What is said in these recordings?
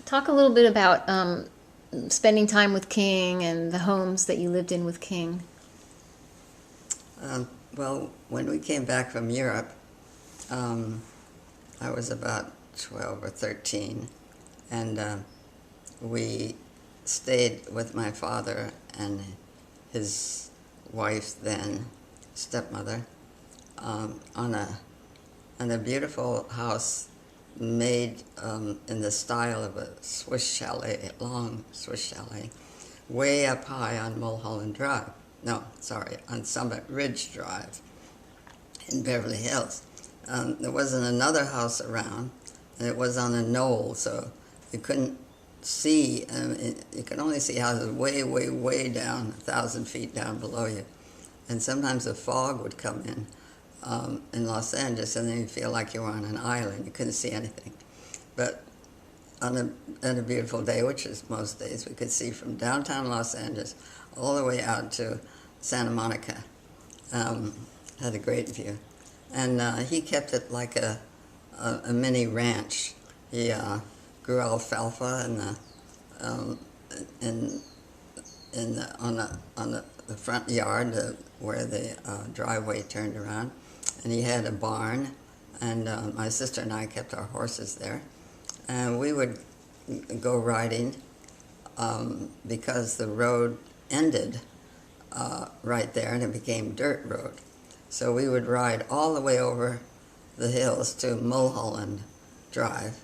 Talk a little bit about spending time with King and the homes that you lived in with King. Well, when we came back from Europe, um, I was about 12 or 13, and we stayed with my father and his wife then, stepmother, on a beautiful house made in the style of a Swiss chalet, a long Swiss chalet, way up high on Mulholland Drive. No, sorry, on Summit Ridge Drive in Beverly Hills. There wasn't another house around, and it was on a knoll, so you couldn't see, you could only see houses way, way, way down, 1,000 feet down below you. And sometimes the fog would come in Los Angeles, and then you feel like you were on an island. You couldn't see anything. But on a beautiful day, which is most days, we could see from downtown Los Angeles all the way out to Santa Monica. Had a great view. And he kept it like a mini ranch. He grew alfalfa on the front yard where the driveway turned around, and he had a barn, and my sister and I kept our horses there, and we would go riding because the road ended right there, and it became dirt road. So we would ride all the way over the hills to Mulholland Drive,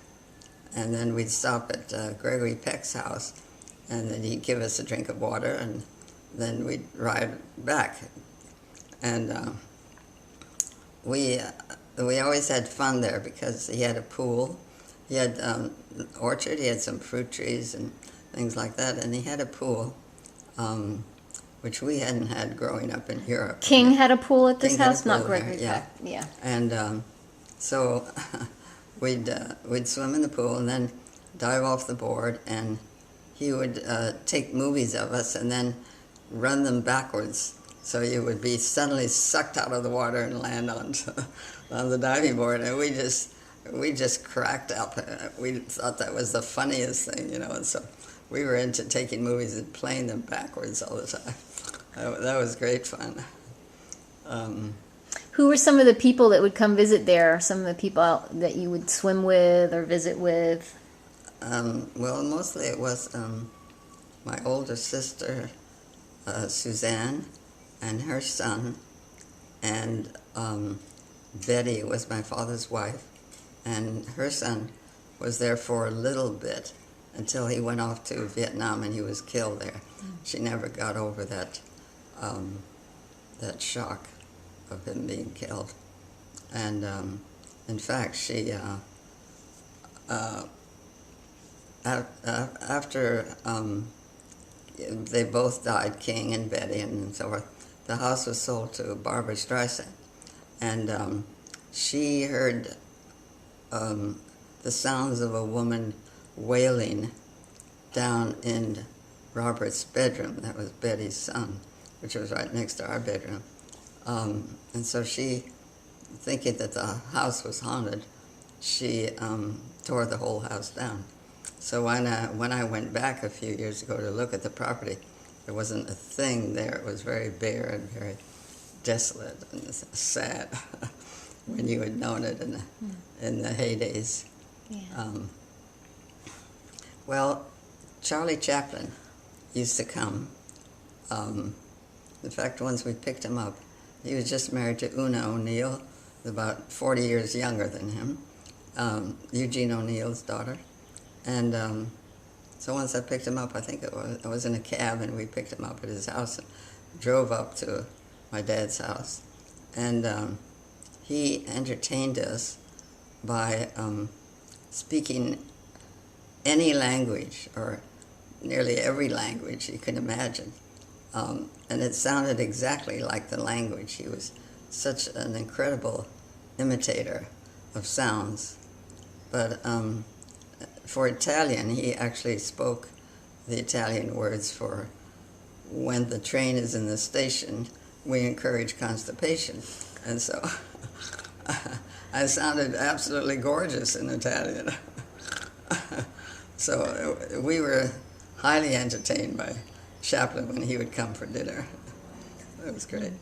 and then we'd stop at Gregory Peck's house, and then he'd give us a drink of water, and then we'd ride back. And we always had fun there because he had a pool. He had an orchard, he had some fruit trees and things like that, and he had a pool, which we hadn't had growing up in Europe. King had a pool at this King had a house, not pool Gregory there, Peck. Yeah. And so we'd swim in the pool and then dive off the board, and he would take movies of us and then run them backwards. So you would be suddenly sucked out of the water and land on the diving board, and we just cracked up. We thought that was the funniest thing, and so we were into taking movies and playing them backwards all the time. That was great fun. Who were some of the people that would come visit there? Some of the people that you would swim with or visit with? Well, mostly it was my older sister, Suzanne, and her son, and Betty was my father's wife, and her son was there for a little bit until he went off to Vietnam and he was killed there. She never got over that shock of him being killed. And in fact, she after they both died, King and Betty and so forth, the house was sold to Barbara Streisand, and she heard the sounds of a woman wailing down in Robert's bedroom. That was Betty's son, which was right next to our bedroom. And so she, thinking that the house was haunted, she tore the whole house down. So when I went back a few years ago to look at the property, there wasn't a thing there. It was very bare and very desolate and sad when you had known it in the heydays. Yeah. Well, Charlie Chaplin used to come. In fact, once we picked him up, he was just married to Una O'Neill, about 40 years younger than him, Eugene O'Neill's daughter. And so once I picked him up, I think I was in a cab, and we picked him up at his house and drove up to my dad's house. And he entertained us by speaking any language, or nearly every language you can imagine. And it sounded exactly like the language. He was such an incredible imitator of sounds. But for Italian, he actually spoke the Italian words for when the train is in the station, we encourage constipation. And so I sounded absolutely gorgeous in Italian. So we were highly entertained by Chaplin when he would come for dinner. It was great.